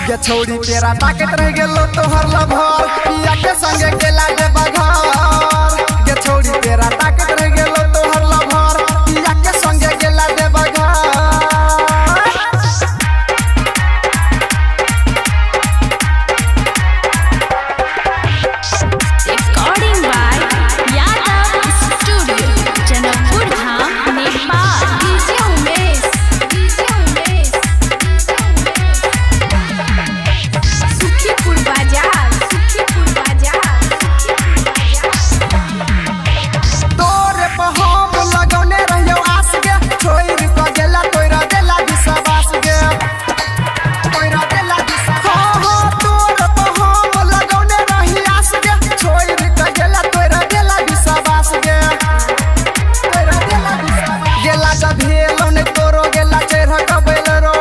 ये छोड़ी तेरा ताकत रह गेलो तोहर लभर पिया के संगे गेला जे बघर ये छोड़ी तेरा ताकत रह गेलो तोहर लभर पिया के संगे गेला जे बघर। Recording by Yadav Studio, Janakpur Dham, Nepal. DJ Umesh, Sukhipur Bazaar, तोरे पे हम लगौने रहियो आस गे छोड़ क गेला तोरा देला विश्वास गे तोरा देला विश्वास हो तोरे पे हम लगौने रही आस गे छोड़ क गेला तोरा देला विश्वास गे तोरा देला विश्वास गेला जब हेलो ने तोरो गेला चढ़ कबेल रो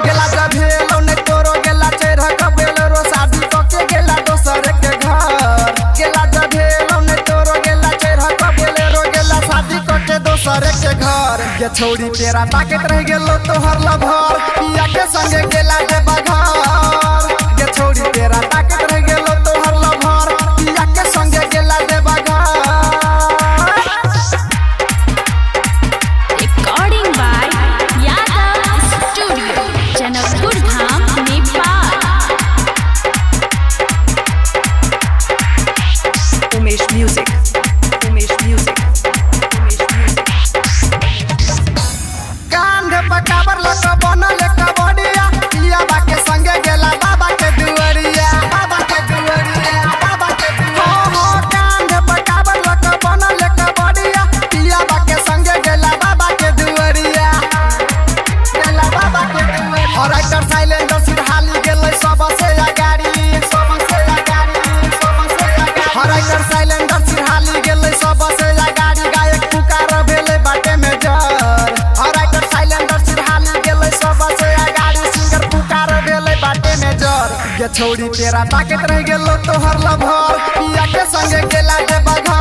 गेला जब हेलो ने तोरो गेला चढ़ कबेल रो शादी क के गेला दोसर के घर गेला जब हेलो ने तोरो गेला चढ़ कबेल रो गेला शादी क के दोसर के घर ये छोड़ी तेरा ताकत रह गेलो तोहर लभर पिया के संगे गेला जे बघर ये छोड़ी तेरा ताकत रह गेलो तोहर लभर पिया के संगे गेला जे बघर। recording by Yadav Studio, Janakpur Dham, Nepal. Umesh Music. कांधे पर काबर लक बनल कबड़िया पिया बा के संगे गेला बाबा के दुआरिया बाबा के हो कांधे पर काबर लक बनल कबड़िया पिया बा के संगे गेला बाबा के दुआरिया गेला बाबा के दुआरिया और राइटर साइलेंडर सिरहाली गेलै सबसे अगाड़ी और राइटर साइलेंडर सिरहाली गेलै सबसे अगाड़ी गायक पुकार भेलै बाटे में जर और राइटर साइलेंडर सिरहाली गेलै सबसे अगाड़ी सिंगर पुकार भेलै बाटे में जर ये छोड़ी तेरा ताकत रह गेलो तोहर लभर पिया के संगे गेला जे बघर।